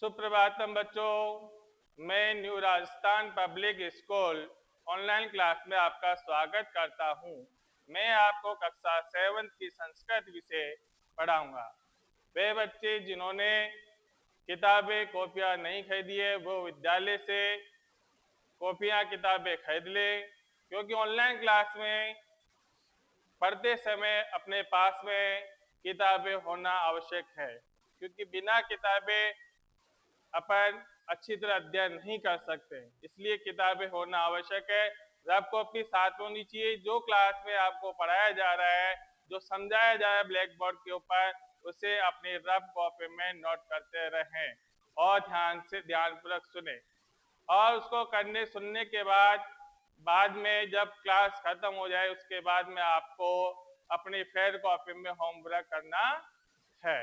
सुप्रभातम बच्चों, मैं new Rajasthan public school online class में आपका स्वागत करता हूं। मैं आपको कक्षा 7 की संस्कृत विषय पढ़ाऊंगा। वे बच्चे जिन्होंने किताबें कॉपियां नहीं खरीदी है वो विद्यालय से कॉपियां किताबें खरीद ले, क्योंकि ऑनलाइन क्लास में पढ़ते समय अपने पास में किताबें होना आवश्यक है, क्योंकि बिना किताबें अपन अच्छी तरह अध्ययन नहीं कर सकते। इसलिए किताबें होना आवश्यक है। रफ कॉपी साथ होनी चाहिए। जो क्लास में आपको पढ़ाया जा रहा है, जो समझाया जा रहा है ब्लैक बोर्ड के ऊपर, उसे अपनी रफ कॉपी में नोट करते रहें और ध्यानपूर्वक सुने। और उसको करने सुनने के बाद में जब क्लास खत्म हो जाए उसके बाद में आपको अपनी फेयर कॉपी में होमवर्क करना है।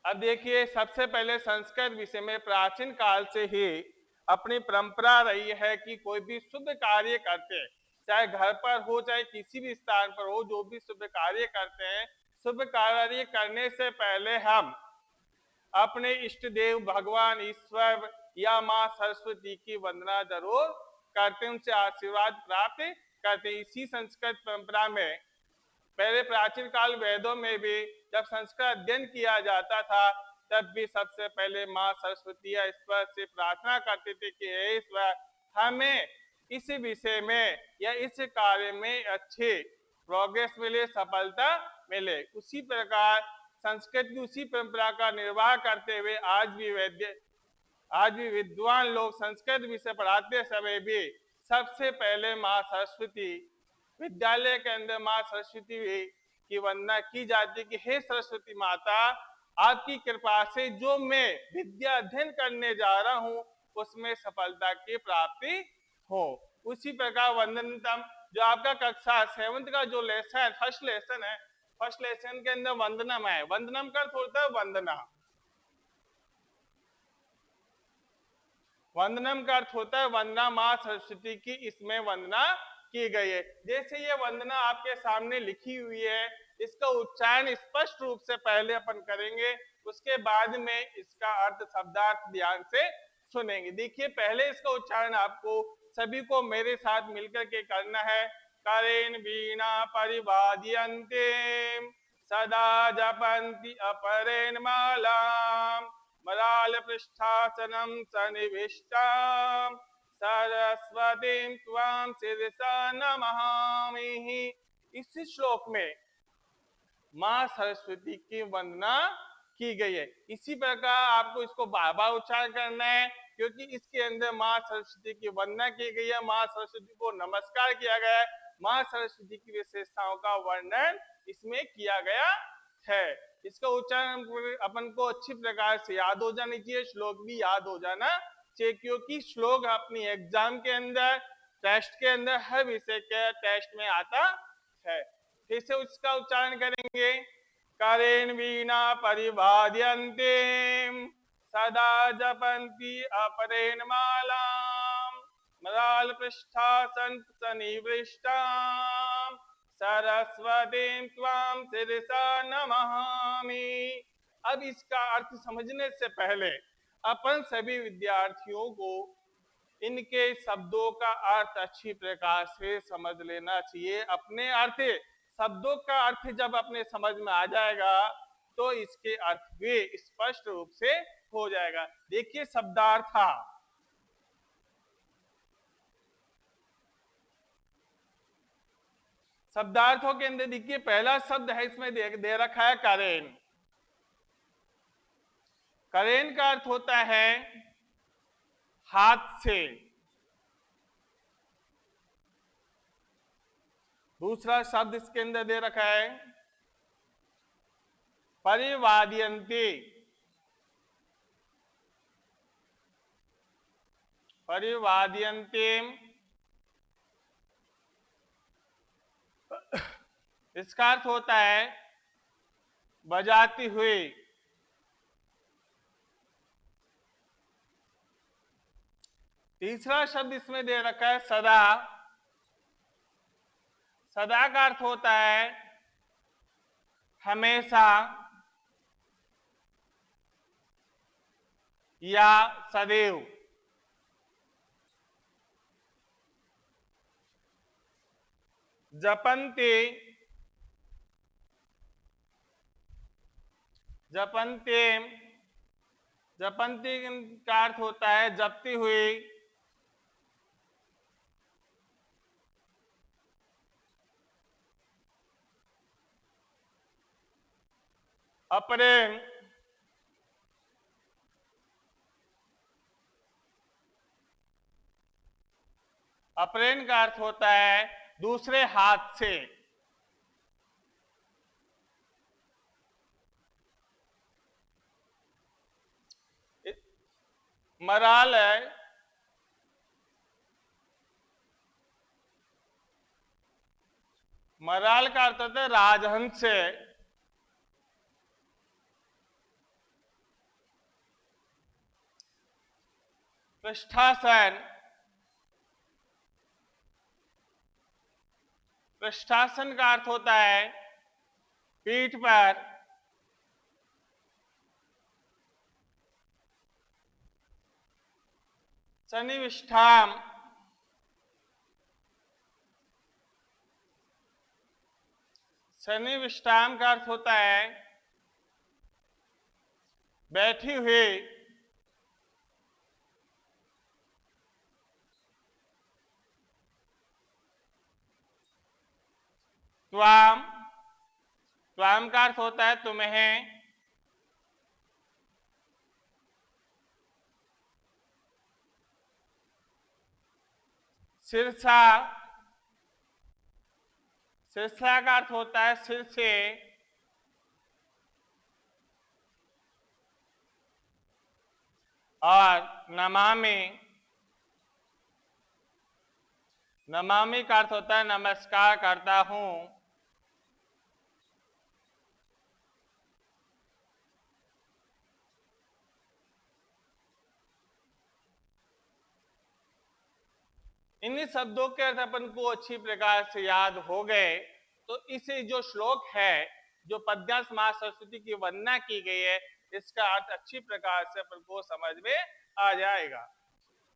अब देखिए, सबसे पहले संस्कृत विषय में प्राचीन काल से ही अपनी परंपरा रही है कि कोई भी शुभ कार्य करते हैं, चाहे घर पर हो चाहे किसी भी स्थान पर हो, जो भी शुभ कार्य करते हैं, शुभ कार्य करने से पहले हम अपने इष्ट देव भगवान ईश्वर या माँ सरस्वती की वंदना जरूर करते हैं, उनसे आशीर्वाद प्राप्त करते हैं। इसी संस्कृत परंपरा में पहले प्राचीन काल वेदों में भी जब संस्कृत अध्ययन किया जाता था, तब भी सबसे पहले माँ सरस्वती या ईश्वर से प्रार्थना करते थे कि हे ईश्वर, हमें इस विषय में या इस कार्य में अच्छे प्रोग्रेस मिले, सफलता मिले। उसी प्रकार संस्कृत की उसी परंपरा का निर्वाह करते हुए आज भी विद्वान लोग संस्कृत विषय पढ़ाते समय भी सबसे पहले माँ सरस्वती, विद्यालय के अंदर माँ सरस्वती की वंदना की जाती कि हे सरस्वती माता, आपकी कृपा से जो मैं विद्या अध्ययन करने जा रहा हूँ उसमें सफलता की प्राप्ति हो। उसी प्रकार वंदनतम, जो आपका कक्षा 7 का जो लेसन फर्स्ट लेसन के अंदर वंदनम है। वंदनम का अर्थ होता है वंदना। वंदनम का अर्थ होता है वंदना, माँ सरस्वती की इसमें वंदना की गई है। जैसे ये वंदना आपके सामने लिखी हुई है, इसका उच्चारण स्पष्ट रूप से पहले अपन करेंगे, उसके बाद में इसका अर्थ शब्दार्थ ध्यान से सुनेंगे। देखिए, पहले इसका उच्चारण आपको सभी को मेरे साथ मिलकर के करना है। करेन वीणा परिवाद्यन्ते सदा जपन्ति अपरेण मालाम मलाल पृष्ठासनम सन्निविष्टाम सरस्वतीं त्वां शिरसा नमामि। इस श्लोक में माँ सरस्वती की वंदना की गई है। इसी प्रकार आपको इसको बार बार उच्चारण करना है, क्योंकि इसके अंदर माँ सरस्वती की वंदना की गई है, माँ सरस्वती को नमस्कार किया गया है, माँ सरस्वती की विशेषताओं का वर्णन इसमें किया गया है। इसका उच्चारण अपन को अच्छी प्रकार से याद हो जानी चाहिए, श्लोक भी याद हो जाना चाहिए, क्योंकि श्लोक अपनी एग्जाम के अंदर, टेस्ट के अंदर, हर विषय के टेस्ट में आता है। फिर से उसका उच्चारण करेंगे। करेन वीणा परिवाद्यन्ते सदा जपन्ति अपरेण मालाम मलाल पृष्ठासन सन्निविष्टाम सरस्वतीं त्वां शिरसा नमामि। अब इसका अर्थ समझने से पहले अपन सभी विद्यार्थियों को इनके शब्दों का अर्थ अच्छी प्रकार से समझ लेना चाहिए। अपने अर्थ शब्दों का अर्थ जब अपने समझ में आ जाएगा तो इसके अर्थ भी स्पष्ट रूप से हो जाएगा। देखिए, शब्दार्थ, शब्दार्थों के अंदर देखिए पहला शब्द है इसमें दे रखा है करेन। करेन का अर्थ होता है हाथ से। दूसरा शब्द इसके अंदर दे रखा है परिवाद्यन्ते। परिवाद्यन्ते इसका अर्थ होता है बजाती हुई। तीसरा शब्द इसमें दे रखा है सदा। सदा का अर्थ होता है हमेशा। या सदैव। जपन्ते, जपन्ते, जपन्ती का अर्थ होता है जपती हुई, अप्रेम, अप्रेन का अर्थ होता है दूसरे हाथ से। मराल है, मराल का अर्थ होता है राजहंस से। पृष्ठासन, पृष्ठासन का अर्थ होता है पीठ पर। सन्निविष्ठाम, सन्निविष्ठाम का अर्थ होता है बैठी हुई। त्वाम, त्वाम का अर्थ होता है तुम्हें। सिरसा, सिरसा का अर्थ होता है सिर से। और नमामि, नमामि का अर्थ होता है नमस्कार करता हूं। इन्हीं शब्दों के अर्थ अपन को अच्छी प्रकार से याद हो गए, तो इसे जो श्लोक है, जो पद्यांश मां सरस्वती की वंदना की गई है, इसका अर्थ अच्छी प्रकार से अपन को समझ में आ जाएगा।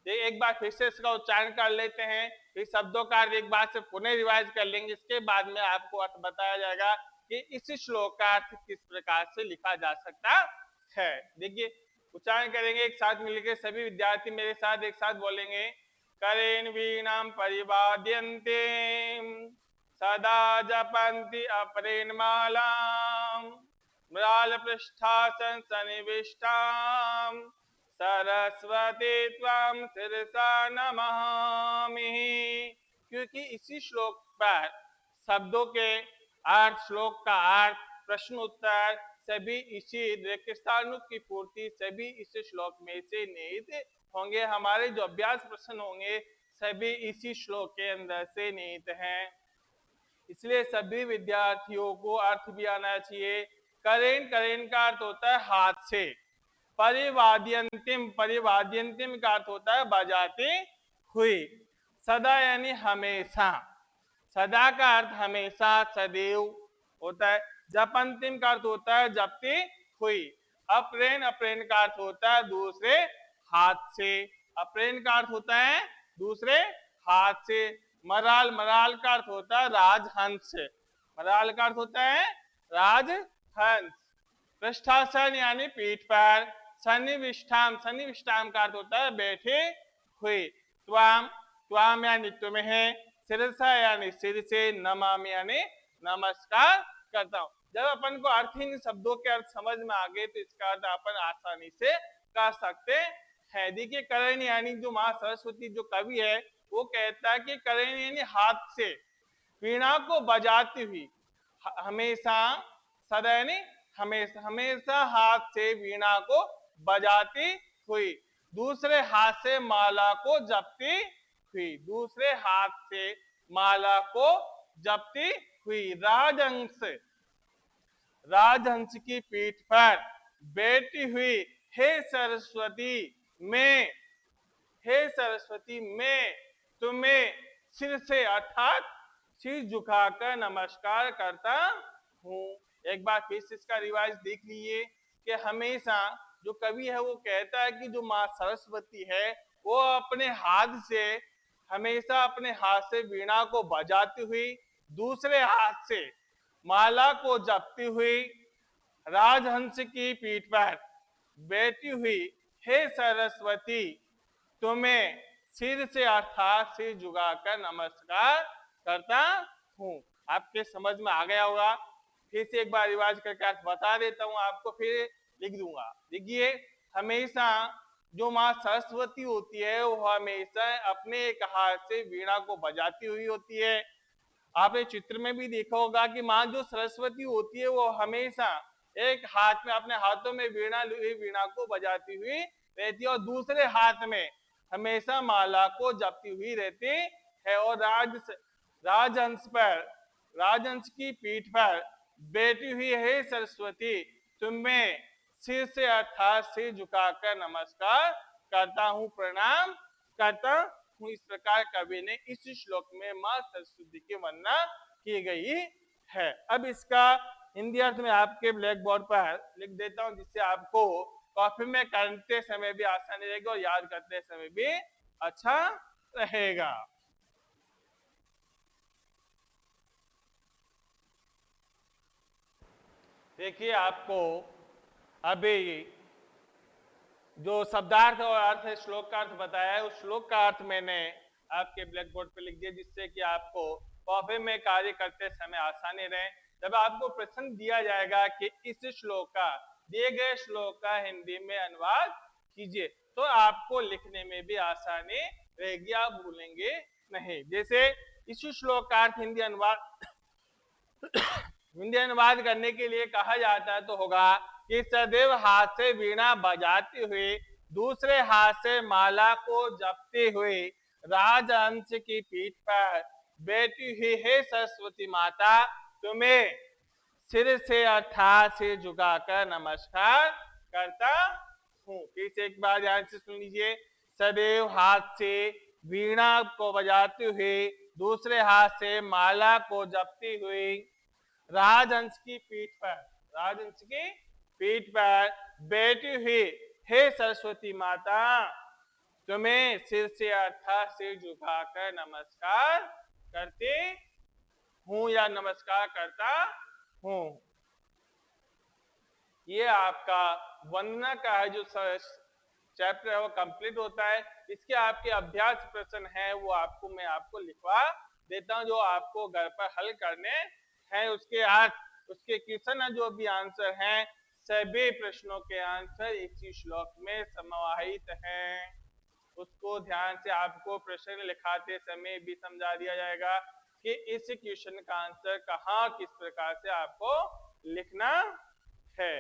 एक बार फिर से इसका उच्चारण कर लेते हैं, फिर शब्दों का अर्थ एक बार से पुनः रिवाइज कर लेंगे, इसके बाद में आपको अर्थ बताया जाएगा कि इस श्लोक का अर्थ किस प्रकार से लिखा जा सकता है। देखिए उच्चारण करेंगे एक साथ मिलकर, सभी विद्यार्थी मेरे साथ एक साथ बोलेंगे। करेण वीणां परिवाद्यन्ते सदा जपन्ति अप्रेण मालां मृणाल पृष्ठासन सन्निविष्टां सरस्वती त्वां शिरसा नमामि। क्योंकि इसी श्लोक पर शब्दों के अर्थ, श्लोक का अर्थ, प्रश्न उत्तर सभी इसी रेखस्थानों की पूर्ति सभी इस श्लोक में से निहित होंगे। हमारे जो अभ्यास प्रश्न होंगे सभी इसी श्लोक के अंदर से निहित हैं। इसलिए सभी विद्यार्थियों को अर्थ भी आना चाहिए। करेन, करेन का अर्थ होता है हाथ से। परिवाद्यंतिम, परिवाद्यंतिम का अर्थ होता है बजाती हुई। सदा यानी हमेशा, सदा का अर्थ हमेशा, सदैव होता है। जपंतिम का अर्थ होता है जपती हुई। अप्रेन, अप्रेन का अर्थ होता है दूसरे हाथ से। अप्रेन का अर्थ होता है दूसरे हाथ से। मराल, मराल का अर्थ होता है राजहंस। मराल का अर्थ होता है राजहंस। पृष्ठासन यानी पीठ पर। सन्निविष्ठाम, सन्निविष्ठाम का अर्थ होता है बैठे हुए। त्वाम, त्वाम यानी तुम्हें। सिरसा यानी सिर से। नमामि यानी नमस्कार करता हूं। जब अपन को अर्थहीन शब्दों के अर्थ समझ में आ गए तो इसका अर्थ अपन आसानी से कर सकते हैं। देखिए करेण यानी जो मां सरस्वती जो कवि है वो कहता है कि करेण यानी हाथ से वीणा को बजाती हुई, हमेशा, सदा यानी हमेशा, हमेशा हाथ से वीणा को बजाती हुई, दूसरे हाथ से माला को जपती हुई, दूसरे हाथ से माला को जपती हुई। राजहंस, राजहंस की पीठ पर बैठी हुई। हे सरस्वती मैं, हे सरस्वती मैं तुम्हें सिर से अर्थात सिर झुकाकर नमस्कार करता हूं। एक बार फिर से इसका रिवाइज देख लीजिए कि हमेशा जो कवि है वो कहता है कि जो माँ सरस्वती है वो अपने हाथ से हमेशा अपने हाथ से वीणा को बजाती हुई, दूसरे हाथ से माला को जपती हुई राजहंस की पीठ पर बैठी हुई, हे सरस्वती तुम्हें सिर से अर्थात सिर झुकाकर नमस्कार करता हूँ। आपके समझ में आ गया होगा। फिर से एक बार रिवाज करके बता देता हूँ आपको, फिर लिख दूंगा। देखिए, हमेशा जो माँ सरस्वती होती है वो हमेशा अपने एक हाथ से वीणा को बजाती हुई होती है। आपने चित्र में भी देखा होगा कि माँ जो सरस्वती होती है वो हमेशा एक हाथ में अपने हाथों में वीणा को बजाती हुई रहती है और दूसरे हाथ में हमेशा माला को जपती हुई रहती है और राजहंस की पीठ पर बैठी हुई है सरस्वती तुम्हें सिर से अर्थात सिर झुकाकर नमस्कार करता हूँ, प्रणाम करता हूँ। इस प्रकार कवि ने इस श्लोक में माँ सरस्वती की वंदना की गई है। अब इसका हिंदी अर्थ में आपके ब्लैक बोर्ड पर लिख देता हूँ, जिससे आपको कॉपी में करते समय भी आसानी रहेगी और याद करते समय भी अच्छा रहेगा। देखिए, आपको अभी जो शब्दार्थ और अर्थ श्लोक का अर्थ बताया है उस श्लोक का अर्थ मैंने आपके ब्लैक बोर्ड पर लिख दिया, जिससे कि आपको कॉपी में कार्य करते समय आसानी रहे। जब आपको प्रश्न दिया जाएगा कि इस श्लोक का दिए गए श्लोक का हिंदी में अनुवाद कीजिए, तो आपको लिखने में भी आसानी रहेगी, आप भूलेंगे नहीं। जैसे इस श्लोक का अर्थ हिंदी अनुवाद करने के लिए कहा जाता है तो होगा कि सदैव हाथ से वीणा बजाती हुई, दूसरे हाथ से माला को जपती हुई राजहंस की पीठ पर बैठी हुई है सरस्वती माता तुम्हें सिर से अर्थात सिर झुकाकर नमस्कार करता हूँ। फिर से एक बार ध्यान से सुन लीजिए। सदैव हाथ से वीणा को बजाती हुई, दूसरे हाथ से माला को जपती हुई राजहंस की पीठ पर बैठी हुई हे सरस्वती माता तुम्हें सिर से अर्थात सिर झुकाकर नमस्कार करते हूं या नमस्कार करता हूं। ये आपका वंदना का है जो चैप्टर है वो कंप्लीट होता है। इसके आपके अभ्यास प्रश्न है वो मैं आपको लिखवा देता हूं, जो आपको घर पर हल करने हैं। उसके क्वेश्चन है जो भी आंसर हैं, सभी प्रश्नों के आंसर इसी श्लोक में समाहित हैं। उसको ध्यान से आपको प्रश्न लिखाते समय भी समझा दिया जाएगा कि इस क्वेश्चन का आंसर कहाँ किस प्रकार से आपको लिखना है।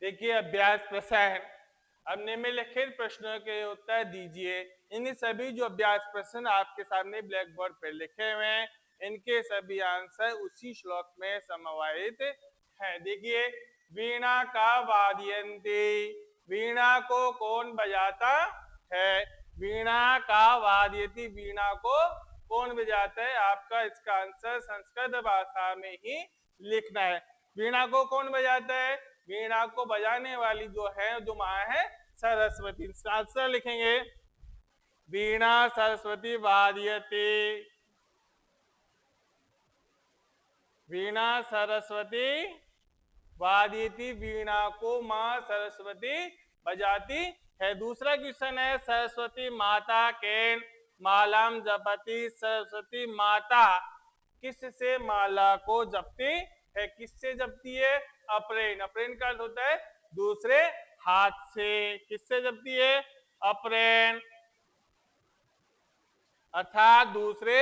देखिए, अभ्यास प्रश्न। अब निम्नलिखित प्रश्नों के उत्तर दीजिए। इन सभी जो अभ्यास प्रश्न आपके सामने ब्लैक बोर्ड पर लिखे हुए हैं, इनके सभी आंसर उसी श्लोक में समाहित हैं। देखिए, वीणा का वादयन्ति, वीणा को कौन बजाता है? वीणा का वादयति, वीणा को कौन बजाता है? आपका इसका आंसर संस्कृत भाषा में ही लिखना है। वीणा को कौन बजाता है? वीणा को बजाने वाली जो है जो माँ है सरस्वती। आंसर लिखेंगे वीणा सरस्वती वादयते। वीणा सरस्वती वादयति, वीणा को माँ सरस्वती बजाती है। दूसरा क्वेश्चन है सरस्वती माता केन मालाम जपति, सरस्वती माता किससे माला को जपती है, किससे जपती है? अप्रेन। अप्रेन का अर्थ होता है दूसरे हाथ से। किससे जपती है? अप्रेन, अर्थात दूसरे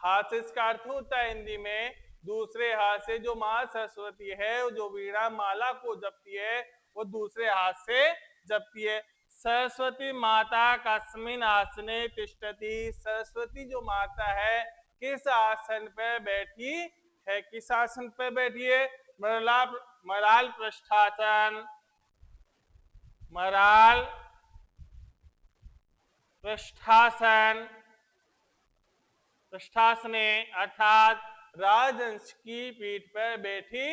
हाथ से। इसका अर्थ होता है हिंदी में दूसरे हाथ से। जो माँ सरस्वती है, जो वीणा माला को जपती है, वो दूसरे हाथ से जपती है। सरस्वती माता कस्मिन आसने तिष्ठति, सरस्वती जो माता है किस आसन पर बैठी है? किस आसन पर बैठी है? मराल पृष्ठासन, मराल पृष्ठासन, पृष्ठासने, अर्थात राजहंस की पीठ पर बैठी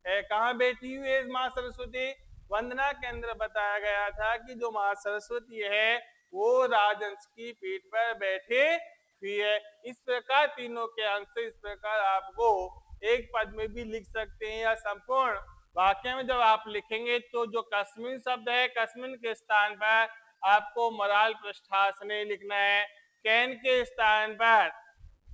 है। कहाँ बैठी हुई है माँ सरस्वती? वंदना के अंदर बताया गया था कि जो माँ सरस्वती है वो राजहंस की पीठ पर बैठे हुई है। इस प्रकार तीनों के अंश इस प्रकार आपको एक पद में भी लिख सकते हैं या संपूर्ण वाक्य में जब आप लिखेंगे तो जो कस्मिन शब्द है, कस्मिन के स्थान पर आपको मराल पृष्ठासने लिखना है, कैन के स्थान पर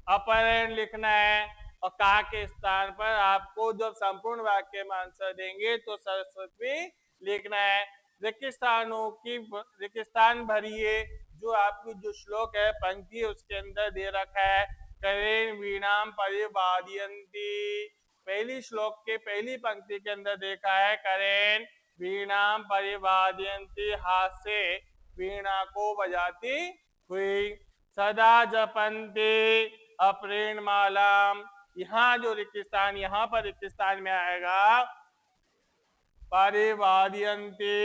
अपहरण लिखना है, और का के स्थान पर आपको जब संपूर्ण वाक्य में आंसर देंगे तो सरस्वती लिखना है। रिक्तस्थान भरिए, जो आपकी जो श्लोक है पंक्ति उसके अंदर दे रखा है करेन वीणाम परिवादयन्ति। पहली श्लोक के पहली पंक्ति के अंदर देखा है करेन वीणाम परिवादयन्ति, हाथ से वीणा को बजाती हुई। सदा जपन्ति अप्रेण मालाम, यहाँ जो रिक्तस्थान, यहाँ पर रिक्तस्थान में आएगा परिवादयन्ति,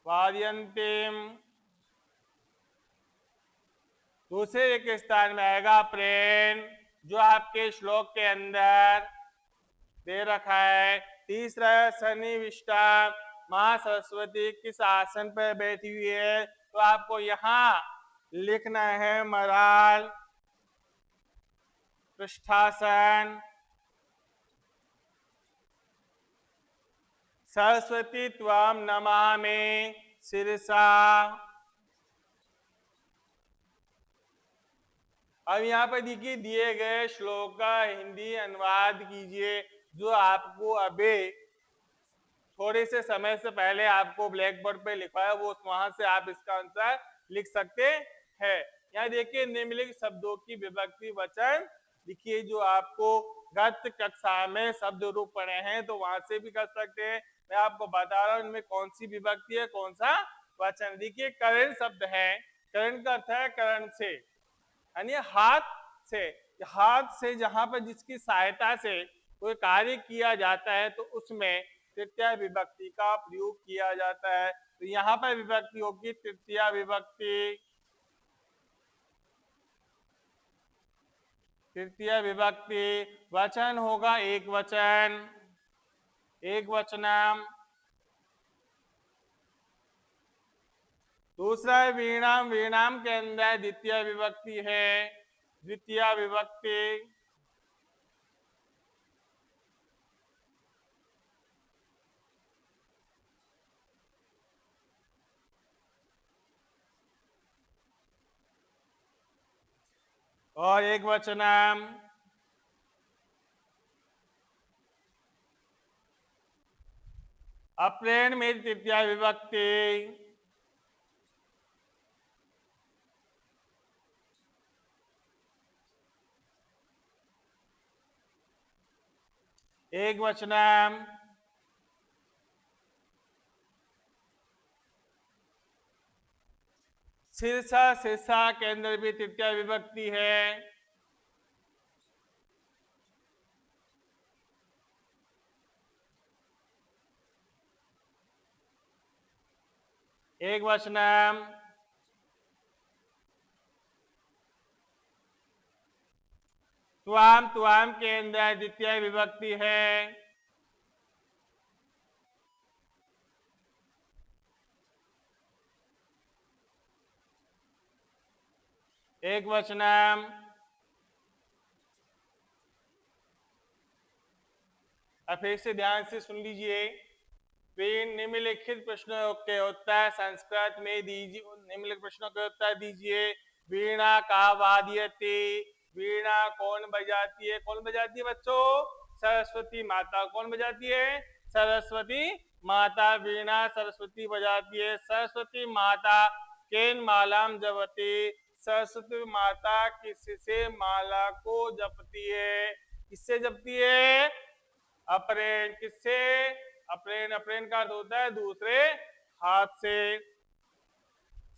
वादयन्तिम। दूसरे रिक्तस्थान में आएगा प्रेण, जो आपके श्लोक के अंदर दे रखा है। तीसरा सन्निविष्टा, माँ सरस्वती किस आसन पर बैठी हुई है, तो आपको यहाँ लिखना है मराल पृष्ठासन। सरस्वती त्वाम नमामि शिरसा। अब यहाँ पर देखिए दिए गए श्लोक का हिंदी अनुवाद कीजिए, जो आपको अभी थोड़े से समय से पहले आपको ब्लैक बोर्ड पे लिखा है, वो वहां से आप इसका आंसर लिख सकते हैं। यहाँ देखिए निम्नलिखित शब्दों की विभक्ति वचन लिखिए, जो आपको गत कक्षा में शब्द रूप पढ़े हैं तो वहां से भी कर सकते हैं। मैं आपको बता रहा हूँ इनमें कौन सी विभक्ति है, कौन सा वचन। देखिए करण शब्द है, करण का अर्थ है करण से, यानी हाथ से। हाथ से जहां पर जिसकी सहायता से कोई कार्य किया जाता है तो उसमें तृतीया विभक्ति का प्रयोग किया जाता है। तो यहाँ पर विभक्ति होगी तृतीया विभक्ति। तृतीया विभक्ति वचन होगा एक वचन, एक वचनम। दूसरा वीणाम, वीणाम के अंदर द्वितीय विभक्ति है, द्वितीय विभक्ति। और एक वचनम। अप्रेण में तृतीय विभक्ति। एक वचनम। शीर्षा, शीर्षा के अंदर भी तृतीय विभक्ति है। एक वचनम। त्वाम, त्वाम के अंदर द्वितीय विभक्ति है। एक वचनम। अब फिर से ध्यान से सुन लीजिए। निम्नलिखित प्रश्नों के उत्तर संस्कृत में दीजिए। निम्नलिखित प्रश्नों के उत्तर दीजिए। वीणा का वाद्यते, वीणा कौन बजाती है? कौन बजाती है बच्चों? सरस्वती माता। कौन बजाती है? सरस्वती माता। वीणा सरस्वती बजाती है। सरस्वती माता केन मालाम जपती, सरस्वती माता किससे माला को जपती है? किससे जपती है? अप्रेण। किससे? अप्रेण। अप्रेण का अर्थ होता है दूसरे हाथ से।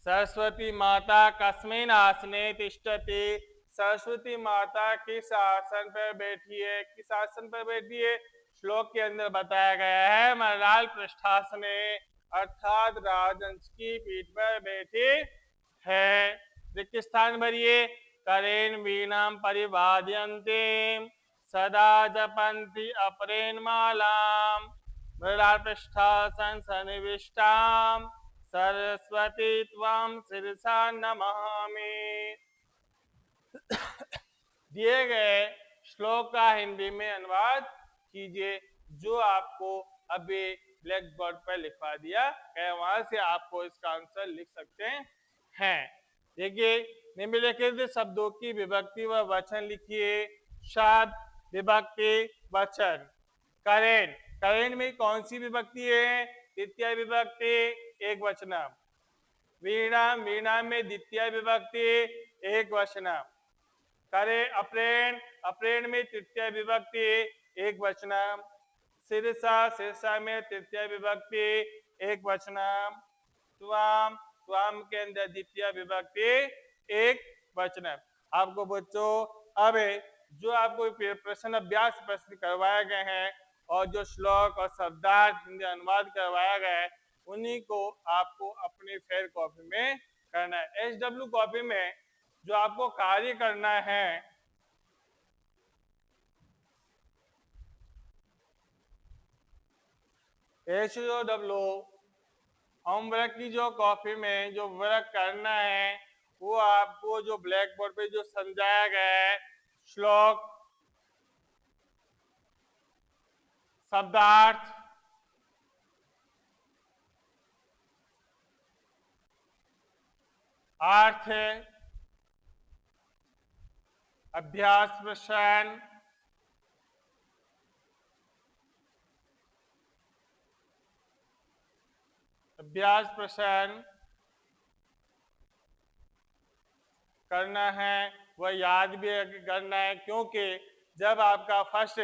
सरस्वती माता कस्मिन आसने तिष्ठति, सरस्वती माता किस आसन पर बैठी है? किस आसन पर बैठी है? श्लोक के अंदर बताया गया है मलाल पृष्ठासने, अर्थात राजहंस की पीठ पर बैठी है। रिक्त स्थान भरिए। करेण वीणाम परिवाद्यन्ते सदा जपन्ति अपरेण मालाम मृणाल पृष्ठासन सन्निविष्टाम सरस्वती त्वां शिरसा नमामि। दिए गए श्लोक का हिंदी में अनुवाद कीजिए, जो आपको अभी ब्लैक बोर्ड पर लिखवा दिया है, वहां से आपको इसका आंसर लिख सकते हैं। देखिए, निम्नलिखित शब्दों की विभक्ति व वचन लिखिए। शब्द, विभक्ति, वचन। करेण। करेण में कौन सी विभक्ति है? द्वितीय विभक्ति, एक वचनम। वीणा, वीणा में द्वितीय विभक्ति, एक वचनम। करे अप्रेण, अप्रेण में तृतीय विभक्ति, एक वचनम। सिरसा, सिरसा में तृतीय विभक्ति, एक वचनम। त्वाम, त्वाम के अंदर द्वितीय विभक्ति, एक वचनम। आपको बच्चों अब जो आपको प्रश्न अभ्यास प्रश्न करवाए गए हैं और जो श्लोक और शब्दार्थ हिंदी अनुवाद करवाया गया है, उन्हीं को आपको अपनी फेयर कॉपी में करना है। SW कॉपी में जो आपको कार्य करना है, SW होमवर्क की जो कॉपी में जो वर्क करना है, वो आपको जो ब्लैक बोर्ड पे जो समझाया गया है, श्लोक, शब्दार्थ, अर्थ, अभ्यास प्रश्न, अभ्यास प्रश्न करना है, वह याद भी करना है, क्योंकि जब आपका फर्स्ट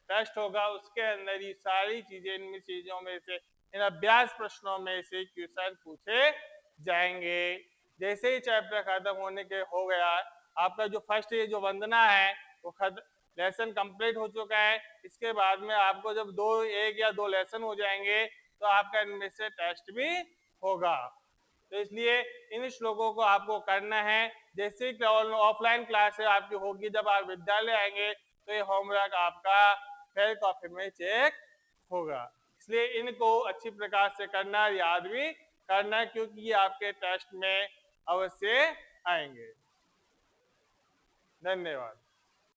टेस्ट होगा उसके अंदर ही सारी चीजें, इन चीजों में से, इन अभ्यास प्रश्नों में से क्वेश्चन पूछे जाएंगे। जैसे ही चैप्टर खत्म होने के हो गया, आपका जो फर्स्ट ये जो वंदना है वो लेसन कंप्लीट हो चुका है। इसके बाद में आपको जब एक या दो लेसन हो जाएंगे तो आपका इनमें से टेस्ट भी होगा। तो इसलिए इन श्लोकों को आपको करना है। जैसे ही ऑफलाइन क्लास आपकी होगी, जब आप विद्यालय आएंगे तो ये होमवर्क आपका फेयर कॉपी में चेक होगा। इसलिए इनको अच्छी प्रकार से करना, याद भी करना, क्योंकि ये आपके टेस्ट में अवश्य आएंगे। धन्यवाद।